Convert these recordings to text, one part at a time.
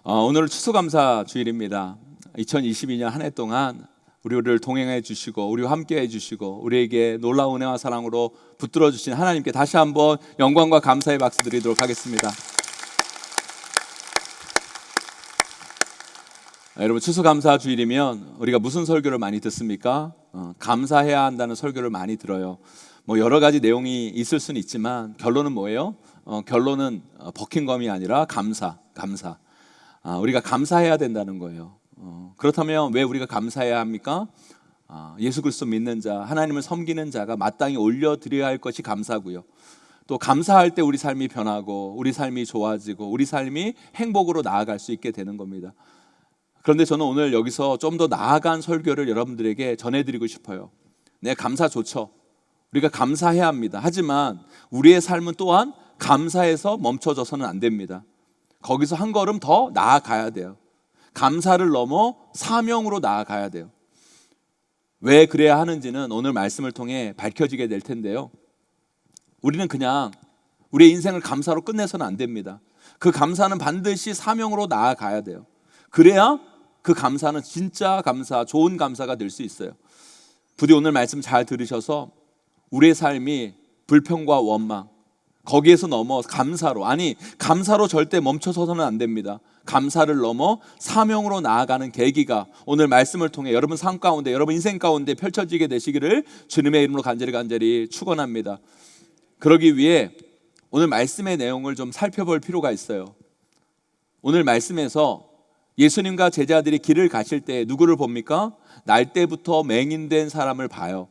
오늘 추수감사 주일입니다. 2022년 한 해 동안 우리를 동행해 주시고 우리와 함께 해 주시고 우리에게 놀라운 은혜와 사랑으로 붙들어 주신 하나님께 다시 한번 영광과 감사의 박수 드리도록 하겠습니다. 여러분, 추수감사 주일이면 우리가 무슨 설교를 많이 듣습니까? 감사해야 한다는 설교를 많이 들어요. 여러 가지 내용이 있을 수는 있지만 결론은 뭐예요? 결론은 버킹검이 아니라 감사. 우리가 감사해야 된다는 거예요. 그렇다면 왜 우리가 감사해야 합니까? 예수 그리스도 믿는 자, 하나님을 섬기는 자가 마땅히 올려드려야 할 것이 감사고요. 또 감사할 때 우리 삶이 변하고 우리 삶이 좋아지고 우리 삶이 행복으로 나아갈 수 있게 되는 겁니다. 그런데 저는 오늘 여기서 좀 더 나아간 설교를 여러분들에게 전해드리고 싶어요. 네, 감사 좋죠. 우리가 감사해야 합니다. 하지만 우리의 삶은 또한 감사해서 멈춰져서는 안 됩니다. 거기서 한 걸음 더 나아가야 돼요. 감사를 넘어 사명으로 나아가야 돼요. 왜 그래야 하는지는 오늘 말씀을 통해 밝혀지게 될 텐데요. 우리는 그냥 우리의 인생을 감사로 끝내서는 안 됩니다. 그 감사는 반드시 사명으로 나아가야 돼요. 그래야 그 감사는 진짜 감사, 좋은 감사가 될 수 있어요. 부디 오늘 말씀 잘 들으셔서 우리의 삶이 불평과 원망, 거기에서 넘어 감사로 절대 멈춰서는 안 됩니다. 감사를 넘어 사명으로 나아가는 계기가 오늘 말씀을 통해 여러분 삶 가운데, 여러분 인생 가운데 펼쳐지게 되시기를 주님의 이름으로 간절히 축원합니다. 그러기 위해 오늘 말씀의 내용을 좀 살펴볼 필요가 있어요. 오늘 말씀에서 예수님과 제자들이 길을 가실 때 누구를 봅니까? 날 때부터 맹인된 사람을 봐요.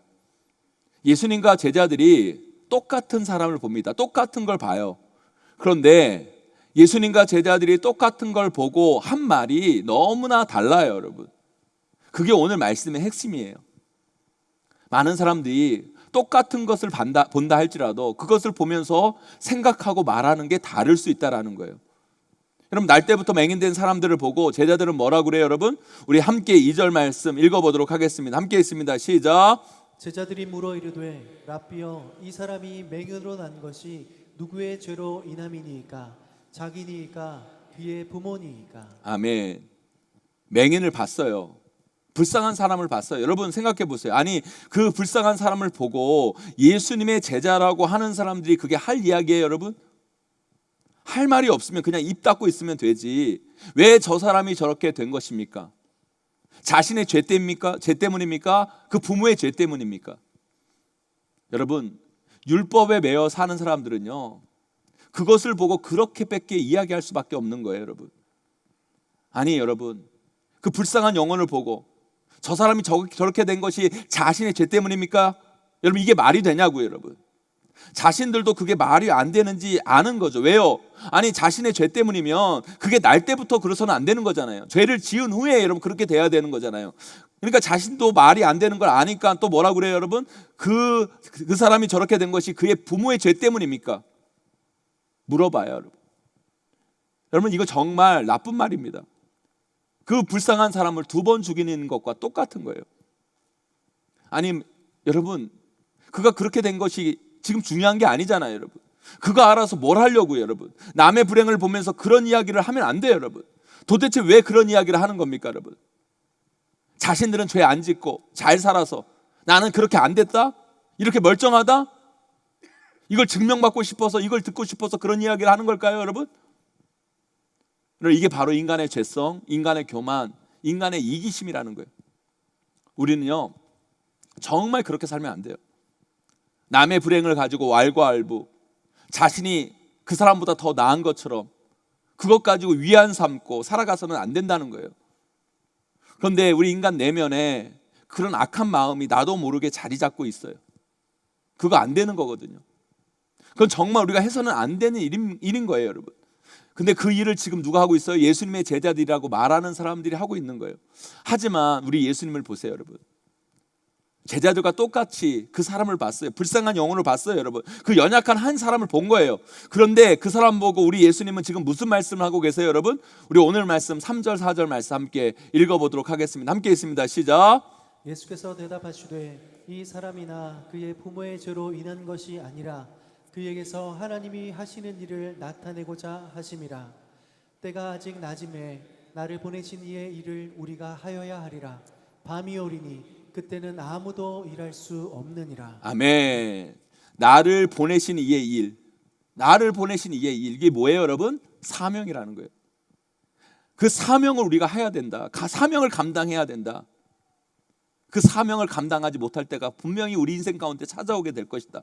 예수님과 제자들이 똑같은 사람을 봅니다. 똑같은 걸 봐요. 그런데 예수님과 제자들이 똑같은 걸 보고 한 말이 너무나 달라요, 여러분. 그게 오늘 말씀의 핵심이에요. 많은 사람들이 똑같은 것을 본다 할지라도 그것을 보면서 생각하고 말하는 게 다를 수 있다는 거예요. 여러분, 날 때부터 맹인된 사람들을 보고 제자들은 뭐라고 그래요, 여러분? 우리 함께 2절 말씀 읽어보도록 하겠습니다. 함께 있습니다. 시작. 제자들이 물어 이르되 라삐여, 이 사람이 맹인으로 난 것이 누구의 죄로 인함이니이까? 자기니이까 그의 부모니이까? 아멘. 맹인을 봤어요. 불쌍한 사람을 봤어요. 여러분 생각해 보세요. 아니, 그 불쌍한 사람을 보고 예수님의 제자라고 하는 사람들이 그게 할 이야기예요, 여러분? 할 말이 없으면 그냥 입 닫고 있으면 되지. 왜 저 사람이 저렇게 된 것입니까? 자신의 죄 때문입니까? 그 부모의 죄 때문입니까? 여러분, 율법에 매여 사는 사람들은요, 그것을 보고 그렇게밖에 이야기할 수밖에 없는 거예요, 여러분. 아니, 여러분, 그 불쌍한 영혼을 보고 저 사람이 저렇게 된 것이 자신의 죄 때문입니까? 여러분, 이게 말이 되냐고요, 여러분. 자신들도 그게 말이 안 되는지 아는 거죠. 왜요? 아니, 자신의 죄 때문이면 그게 날 때부터 그래서는 안 되는 거잖아요. 죄를 지은 후에 여러분 그렇게 돼야 되는 거잖아요. 그러니까 자신도 말이 안 되는 걸 아니까 또 뭐라고 그래요, 여러분? 그 사람이 저렇게 된 것이 그의 부모의 죄 때문입니까? 물어봐요, 여러분. 여러분, 이거 정말 나쁜 말입니다. 그 불쌍한 사람을 2번 죽이는 것과 똑같은 거예요. 아니, 여러분, 그가 그렇게 된 것이 지금 중요한 게 아니잖아요, 여러분. 그거 알아서 뭘 하려고요, 여러분? 남의 불행을 보면서 그런 이야기를 하면 안 돼요, 여러분. 도대체 왜 그런 이야기를 하는 겁니까, 여러분? 자신들은 죄 안 짓고 잘 살아서 나는 그렇게 안 됐다? 이렇게 멀쩡하다? 이걸 증명받고 싶어서, 이걸 듣고 싶어서 그런 이야기를 하는 걸까요, 여러분? 이게 바로 인간의 죄성, 인간의 교만, 인간의 이기심이라는 거예요. 우리는요, 정말 그렇게 살면 안 돼요. 남의 불행을 가지고 왈가왈부, 자신이 그 사람보다 더 나은 것처럼 그것 가지고 위안 삼고 살아가서는 안 된다는 거예요. 그런데 우리 인간 내면에 그런 악한 마음이 나도 모르게 자리 잡고 있어요. 그거 안 되는 거거든요. 그건 정말 우리가 해서는 안 되는 일인 거예요, 여러분. 근데 그 일을 지금 누가 하고 있어요? 예수님의 제자들이라고 말하는 사람들이 하고 있는 거예요. 하지만 우리 예수님을 보세요, 여러분. 제자들과 똑같이 그 사람을 봤어요. 불쌍한 영혼을 봤어요, 여러분. 그 연약한 한 사람을 본 거예요. 그런데 그 사람 보고 우리 예수님은 지금 무슨 말씀을 하고 계세요, 여러분? 우리 오늘 말씀 3절 4절 말씀 함께 읽어보도록 하겠습니다. 함께 있습니다. 시작. 예수께서 대답하시되 이 사람이나 그의 부모의 죄로 인한 것이 아니라 그에게서 하나님이 하시는 일을 나타내고자 하심이라. 때가 아직 낮음에 나를 보내신 이의 일을 우리가 하여야 하리라. 밤이 오리니 그때는 아무도 일할 수 없느니라. 아멘. 나를 보내신 이의 일, 나를 보내신 이의 일, 이게 뭐예요 여러분? 사명이라는 거예요. 그 사명을 우리가 해야 된다. 사명을 감당해야 된다. 그 사명을 감당하지 못할 때가 분명히 우리 인생 가운데 찾아오게 될 것이다.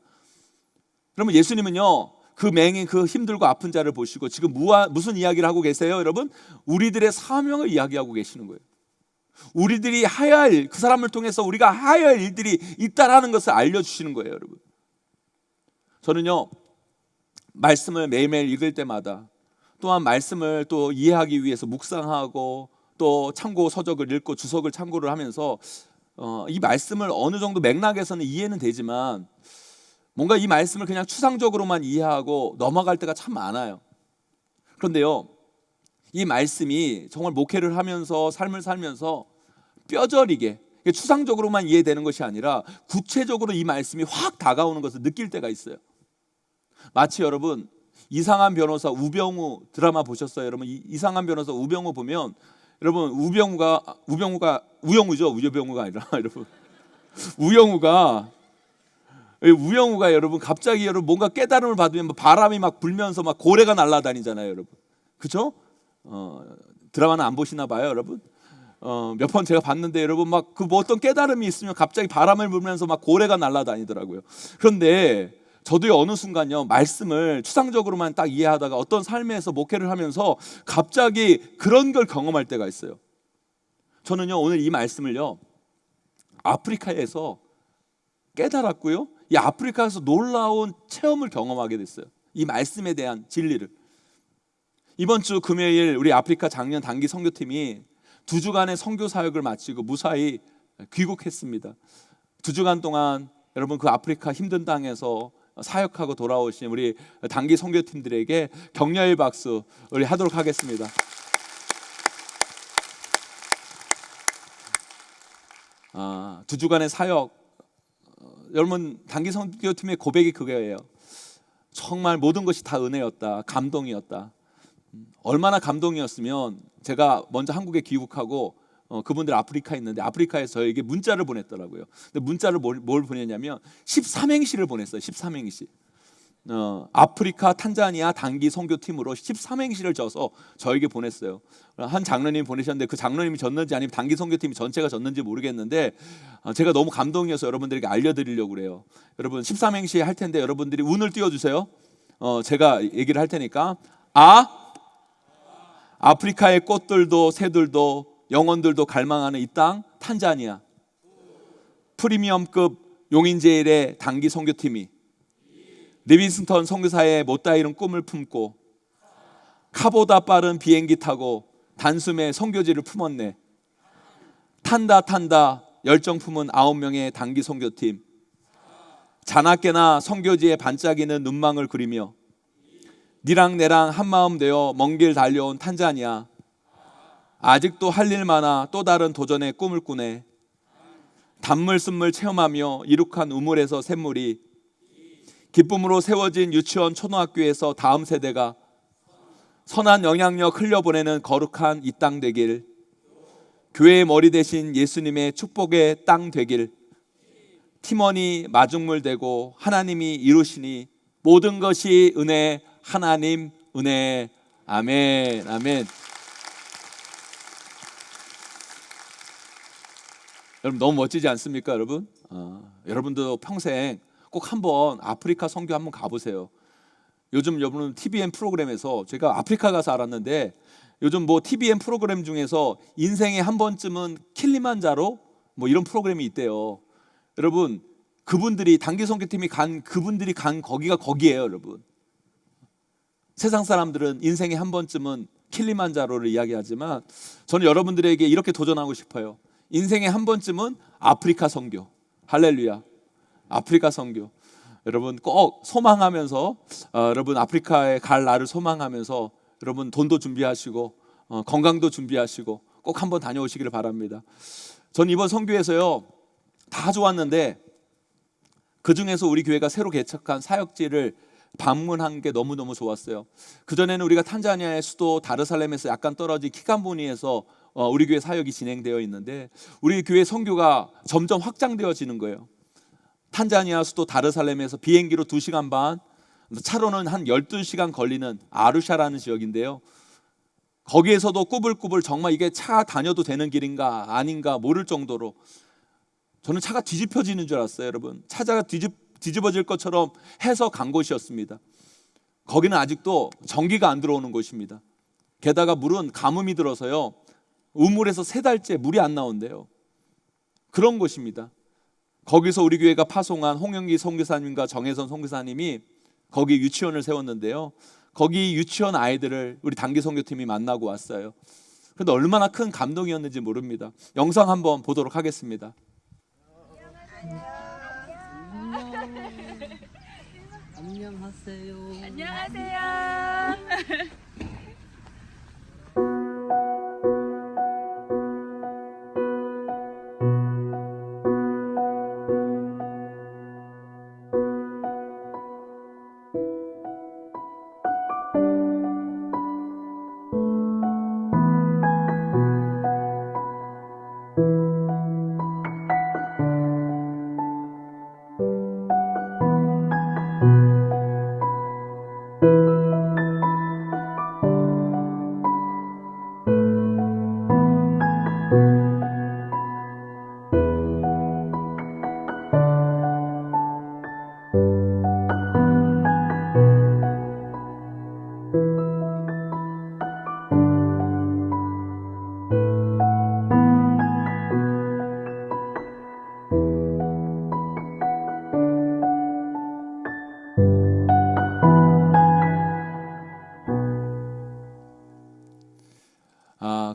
그러면 예수님은요, 그 맹인, 그 힘들고 아픈 자를 보시고 지금 무슨 이야기를 하고 계세요 여러분? 우리들의 사명을 이야기하고 계시는 거예요. 우리들이 해야 할, 그 사람을 통해서 우리가 해야 할 일들이 있다라는 것을 알려주시는 거예요 여러분. 저는요, 말씀을 매일매일 읽을 때마다, 또한 말씀을 또 이해하기 위해서 묵상하고 또 참고 서적을 읽고 주석을 참고를 하면서 이 말씀을 어느 정도 맥락에서는 이해는 되지만 뭔가 이 말씀을 그냥 추상적으로만 이해하고 넘어갈 때가 참 많아요. 그런데요, 이 말씀이 정말 목회를 하면서 삶을 살면서 뼈저리게 추상적으로만 이해되는 것이 아니라 구체적으로 이 말씀이 확 다가오는 것을 느낄 때가 있어요. 마치 여러분, 이상한 변호사 우병우 드라마 보셨어요? 여러분, 이상한 변호사 우병우 보면 여러분, 우병우가 아니라 여러분, 우영우가 여러분 갑자기 여러분 뭔가 깨달음을 받으면 바람이 막 불면서 막 고래가 날아다니잖아요 여러분. 그죠? 드라마는 안 보시나 봐요 여러분. 몇 번 제가 봤는데 여러분 막 그 뭐 어떤 깨달음이 있으면 갑자기 바람을 불면서 막 고래가 날아다니더라고요. 그런데 저도요, 어느 순간요, 말씀을 추상적으로만 딱 이해하다가 어떤 삶에서 목회를 하면서 갑자기 그런 걸 경험할 때가 있어요. 저는요, 오늘 이 말씀을요, 아프리카에서 깨달았고요, 이 아프리카에서 놀라운 체험을 경험하게 됐어요. 이 말씀에 대한 진리를. 이번 주 금요일 우리 아프리카 장년 단기 선교팀이 2주간의 선교 사역을 마치고 무사히 귀국했습니다. 2주간 동안 여러분 그 아프리카 힘든 땅에서 사역하고 돌아오신 우리 단기 선교팀들에게 격려의 박수 우리 하도록 하겠습니다. 아, 2주간의 사역, 여러분 단기 선교팀의 고백이 그거예요. 정말 모든 것이 다 은혜였다, 감동이었다. 얼마나 감동이었으면 제가 먼저 한국에 귀국하고 그분들 아프리카에 있는데 아프리카에서 저에게 문자를 보냈더라고요. 근데 문자를 뭘 보냈냐면 13행시를 보냈어요. 13행시. 아프리카 탄자니아 단기 선교팀으로 13행시를 져서 저에게 보냈어요. 한 장로님이 보내셨는데 그 장로님이 졌는지 아니면 단기 선교팀이 전체가 졌는지 모르겠는데 제가 너무 감동이어서 여러분들에게 알려드리려고 그래요. 여러분 13행시 할 텐데 여러분들이 운을 띄워주세요. 제가 얘기를 할 테니까. 아프리카의 꽃들도 새들도 영혼들도 갈망하는 이 땅 탄자니아. 프리미엄급 용인제일의 단기 선교팀이 리빙스턴 선교사의 못다 이룬 꿈을 품고 카보다 빠른 비행기 타고 단숨에 선교지를 품었네. 탄다 열정 품은 9명의 단기 선교팀. 자나깨나 선교지에 반짝이는 눈망울 그리며 니랑 내랑 한마음 되어 먼 길 달려온 탄자니아. 아직도 할 일 많아 또 다른 도전의 꿈을 꾸네. 단물 쓴물 체험하며 이룩한 우물에서 샘물이 기쁨으로 세워진 유치원 초등학교에서 다음 세대가 선한 영향력 흘려보내는 거룩한 이 땅 되길. 교회의 머리 대신 예수님의 축복의 땅 되길. 팀원이 마중물 되고 하나님이 이루시니 모든 것이 은혜, 하나님 은혜. 아멘, 아멘. 여러분 너무 멋지지 않습니까 여러분? 여러분도 평생 꼭 한번 아프리카 선교 한번 가보세요. 요즘 여러분 TVN 프로그램에서 제가 아프리카 가서 알았는데 요즘 뭐 TVN 프로그램 중에서 인생에 한 번쯤은 킬리만자로 뭐 이런 프로그램이 있대요. 여러분 그분들이 단기 선교팀이 그분들이 간 거기가 거기예요 여러분. 세상 사람들은 인생에 한 번쯤은 킬리만자로를 이야기하지만 저는 여러분들에게 이렇게 도전하고 싶어요. 인생에 한 번쯤은 아프리카 선교. 할렐루야. 아프리카 선교. 여러분 꼭 소망하면서 여러분 아프리카에 갈 날을 소망하면서 여러분 돈도 준비하시고 건강도 준비하시고 꼭 한번 다녀오시기를 바랍니다. 전 이번 선교에서요 다 좋았는데 그 중에서 우리 교회가 새로 개척한 사역지를 방문한 게 너무너무 좋았어요. 그전에는 우리가 탄자니아의 수도 다르살렘에서 약간 떨어진 키간보니에서 우리 교회 사역이 진행되어 있는데 우리 교회 선교가 점점 확장되어지는 거예요. 탄자니아 수도 다르살렘에서 비행기로 2시간 반, 차로는 한 12시간 걸리는 아루샤라는 지역인데요. 거기에서도 꾸불꾸불 정말 이게 차 다녀도 되는 길인가 아닌가 모를 정도로 저는 차가 뒤집혀지는 줄 알았어요. 여러분, 차가 뒤집어질 것처럼 해서 간 곳이었습니다. 거기는 아직도 전기가 안 들어오는 곳입니다. 게다가 물은 가뭄이 들어서요, 우물에서 3달째 물이 안 나온대요. 그런 곳입니다. 거기서 우리 교회가 파송한 홍영기 선교사님과 정혜선 선교사님이 거기 유치원을 세웠는데요, 거기 유치원 아이들을 우리 단기 선교팀이 만나고 왔어요. 그런데 얼마나 큰 감동이었는지 모릅니다. 영상 한번 보도록 하겠습니다. 안녕하세요. 안녕하세요.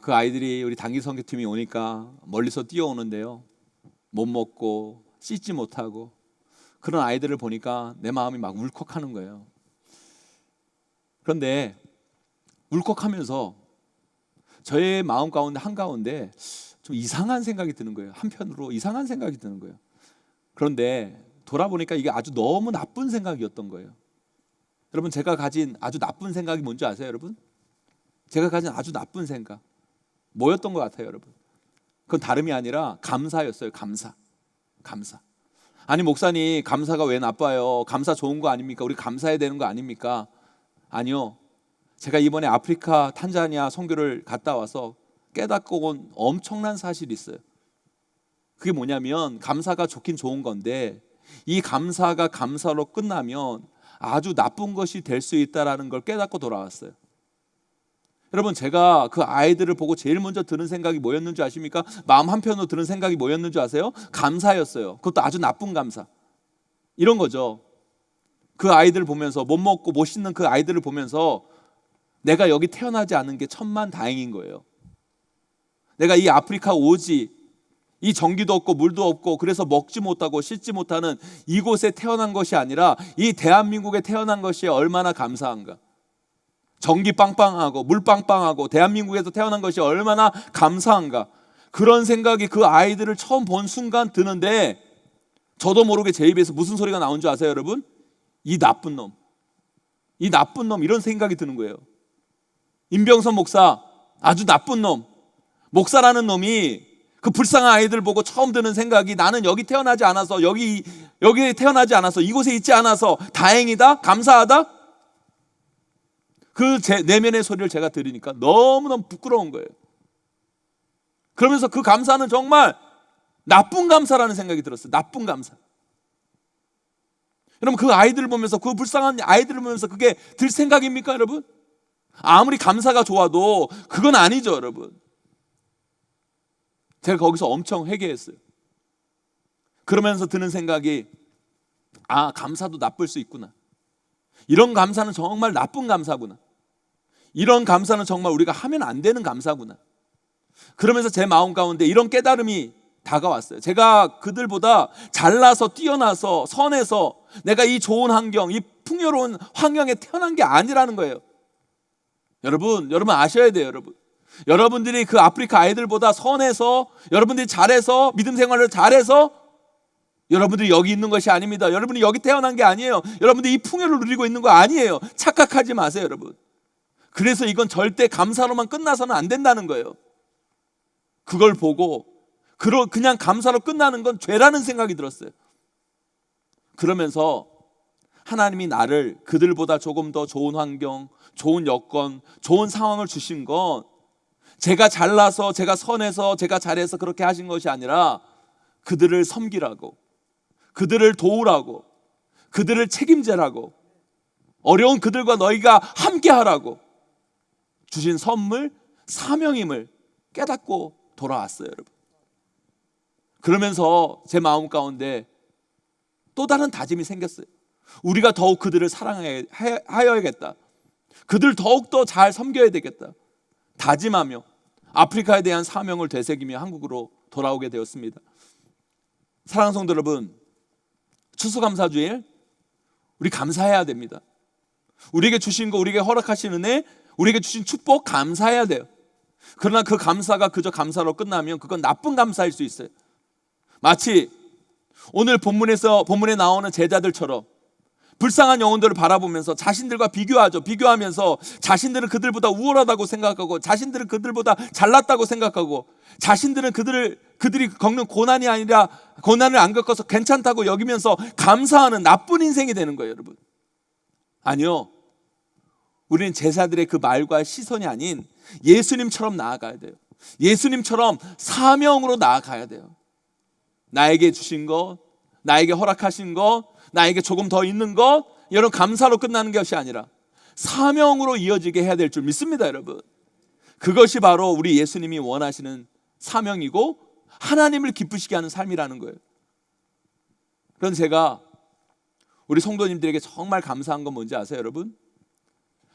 그 아이들이 우리 단기 선교팀이 오니까 멀리서 뛰어오는데요, 못 먹고 씻지 못하고 그런 아이들을 보니까 내 마음이 막 울컥하는 거예요. 그런데 울컥하면서 저의 마음 가운데 한가운데 좀 이상한 생각이 드는 거예요. 한편으로 이상한 생각이 드는 거예요. 그런데 돌아보니까 이게 아주 너무 나쁜 생각이었던 거예요. 여러분, 제가 가진 아주 나쁜 생각이 뭔지 아세요, 여러분? 제가 가진 아주 나쁜 생각 뭐였던 것 같아요, 여러분? 그건 다름이 아니라 감사였어요. 감사. 아니, 목사님, 감사가 왜 나빠요? 감사 좋은 거 아닙니까? 우리 감사해야 되는 거 아닙니까? 아니요. 제가 이번에 아프리카 탄자니아 선교를 갔다 와서 깨닫고 온 엄청난 사실이 있어요. 그게 뭐냐면, 감사가 좋긴 좋은 건데 이 감사가 감사로 끝나면 아주 나쁜 것이 될 수 있다는 걸 깨닫고 돌아왔어요. 여러분, 제가 그 아이들을 보고 제일 먼저 드는 생각이 뭐였는지 아십니까? 마음 한편으로 드는 생각이 뭐였는지 아세요? 감사였어요. 그것도 아주 나쁜 감사. 이런 거죠. 그 아이들을 보면서, 못 먹고 못 씻는 그 아이들을 보면서 내가 여기 태어나지 않은 게 천만 다행인 거예요. 내가 이 아프리카 오지, 이 전기도 없고 물도 없고 그래서 먹지 못하고 씻지 못하는 이곳에 태어난 것이 아니라 이 대한민국에 태어난 것이 얼마나 감사한가. 전기 빵빵하고 물 빵빵하고 대한민국에서 태어난 것이 얼마나 감사한가. 그런 생각이 그 아이들을 처음 본 순간 드는데, 저도 모르게 제 입에서 무슨 소리가 나온 줄 아세요, 여러분? 이 나쁜 놈, 이 나쁜 놈, 이런 생각이 드는 거예요. 임병선 목사, 아주 나쁜 놈. 목사라는 놈이 그 불쌍한 아이들 보고 처음 드는 생각이, 나는 여기 태어나지 않아서, 여기 태어나지 않아서, 이곳에 있지 않아서 다행이다, 감사하다. 그 제 내면의 소리를 제가 들으니까 너무너무 부끄러운 거예요. 그러면서 그 감사는 정말 나쁜 감사라는 생각이 들었어요. 나쁜 감사. 여러분, 그 아이들을 보면서, 그 불쌍한 아이들을 보면서 그게 들 생각입니까, 여러분? 아무리 감사가 좋아도 그건 아니죠, 여러분. 제가 거기서 엄청 회개했어요. 그러면서 드는 생각이, 아, 감사도 나쁠 수 있구나. 이런 감사는 정말 나쁜 감사구나. 이런 감사는 정말 우리가 하면 안 되는 감사구나. 그러면서 제 마음 가운데 이런 깨달음이 다가왔어요. 제가 그들보다 잘나서 뛰어나서 선해서 내가 이 좋은 환경, 이 풍요로운 환경에 태어난 게 아니라는 거예요. 여러분 아셔야 돼요, 여러분. 여러분들이 그 아프리카 아이들보다 선해서, 여러분들이 잘해서, 믿음 생활을 잘해서 여러분들이 여기 있는 것이 아닙니다. 여러분이 여기 태어난 게 아니에요. 여러분들이 이 풍요를 누리고 있는 거 아니에요. 착각하지 마세요, 여러분. 그래서 이건 절대 감사로만 끝나서는 안 된다는 거예요. 그걸 보고 그냥 감사로 끝나는 건 죄라는 생각이 들었어요. 그러면서 하나님이 나를 그들보다 조금 더 좋은 환경, 좋은 여건, 좋은 상황을 주신 건 제가 잘나서, 제가 선해서, 제가 잘해서 그렇게 하신 것이 아니라 그들을 섬기라고, 그들을 도우라고, 그들을 책임지라고, 어려운 그들과 너희가 함께하라고 주신 선물, 사명임을 깨닫고 돌아왔어요, 여러분. 그러면서 제 마음 가운데 또 다른 다짐이 생겼어요. 우리가 더욱 그들을 사랑하여야겠다. 그들 더욱더 잘 섬겨야 되겠다. 다짐하며 아프리카에 대한 사명을 되새기며 한국으로 돌아오게 되었습니다. 사랑하는 성도 여러분, 추수감사주일 우리 감사해야 됩니다. 우리에게 주신 거, 우리에게 허락하신 은혜, 우리에게 주신 축복 감사해야 돼요. 그러나 그 감사가 그저 감사로 끝나면 그건 나쁜 감사일 수 있어요. 마치 오늘 본문에 나오는 제자들처럼 불쌍한 영혼들을 바라보면서 자신들과 비교하면서 자신들은 그들보다 우월하다고 생각하고, 자신들은 그들보다 잘났다고 생각하고, 자신들은 그들이 겪는 고난이 아니라 고난을 안 겪어서 괜찮다고 여기면서 감사하는 나쁜 인생이 되는 거예요, 여러분. 아니요, 우리는 제자들의 그 말과 시선이 아닌 예수님처럼 나아가야 돼요. 예수님처럼 사명으로 나아가야 돼요. 나에게 주신 것, 나에게 허락하신 것, 나에게 조금 더 있는 것, 여러분, 감사로 끝나는 것이 아니라 사명으로 이어지게 해야 될 줄 믿습니다, 여러분. 그것이 바로 우리 예수님이 원하시는 사명이고 하나님을 기쁘시게 하는 삶이라는 거예요. 그런데 제가 우리 성도님들에게 정말 감사한 건 뭔지 아세요, 여러분?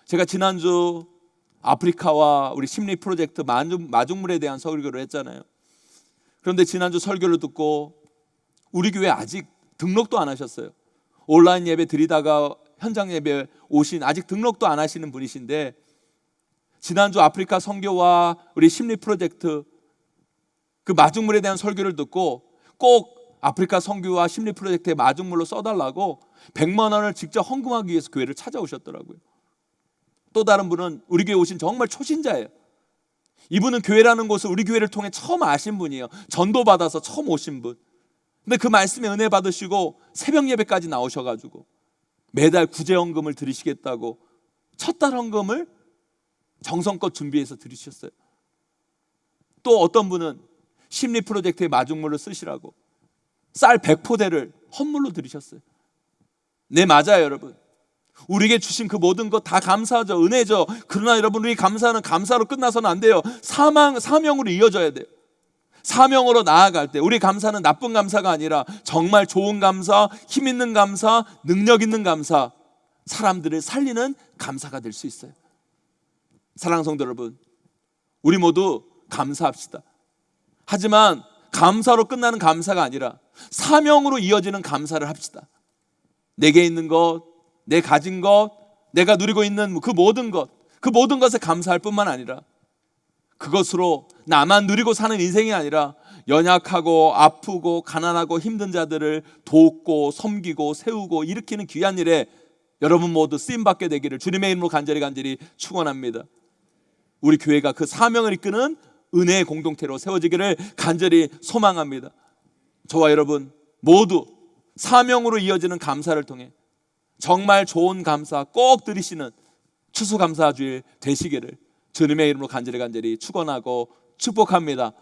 제가 지난주 아프리카와 우리 심리 프로젝트 마중물에 대한 설교를 했잖아요. 그런데 지난주 설교를 듣고 우리 교회 아직 등록도 안 하셨어요. 온라인 예배 드리다가 현장 예배 오신, 아직 등록도 안 하시는 분이신데, 지난주 아프리카 선교와 우리 심리 프로젝트 그 마중물에 대한 설교를 듣고 꼭 아프리카 선교와 심리 프로젝트의 마중물로 써달라고 100만 원을 직접 헌금하기 위해서 교회를 찾아오셨더라고요. 또 다른 분은 우리 교회 오신 정말 초신자예요. 이분은 교회라는 곳을 우리 교회를 통해 처음 아신 분이에요. 전도 받아서 처음 오신 분. 근데 그 말씀에 은혜 받으시고 새벽 예배까지 나오셔가지고 매달 구제헌금을 드리시겠다고 첫 달 헌금을 정성껏 준비해서 드리셨어요. 또 어떤 분은 심리 프로젝트의 마중물로 쓰시라고 쌀 100포대를 헌물로 드리셨어요. 네, 맞아요, 여러분. 우리에게 주신 그 모든 것 다 감사하죠. 은혜죠. 그러나 여러분, 우리 감사는 감사로 끝나서는 안 돼요. 사명으로 이어져야 돼요. 사명으로 나아갈 때 우리 감사는 나쁜 감사가 아니라 정말 좋은 감사, 힘 있는 감사, 능력 있는 감사, 사람들을 살리는 감사가 될 수 있어요. 사랑하는 성도 여러분, 우리 모두 감사합시다. 하지만 감사로 끝나는 감사가 아니라 사명으로 이어지는 감사를 합시다. 내게 있는 것, 내 가진 것, 내가 누리고 있는 그 모든 것에 감사할 뿐만 아니라 그것으로 나만 누리고 사는 인생이 아니라 연약하고 아프고 가난하고 힘든 자들을 돕고 섬기고 세우고 일으키는 귀한 일에 여러분 모두 쓰임받게 되기를 주님의 이름으로 간절히 축원합니다. 우리 교회가 그 사명을 이끄는 은혜의 공동체로 세워지기를 간절히 소망합니다. 저와 여러분 모두 사명으로 이어지는 감사를 통해 정말 좋은 감사 꼭 드리시는 추수감사주일 되시기를 주님의 이름으로 간절히 축원하고 축복합니다.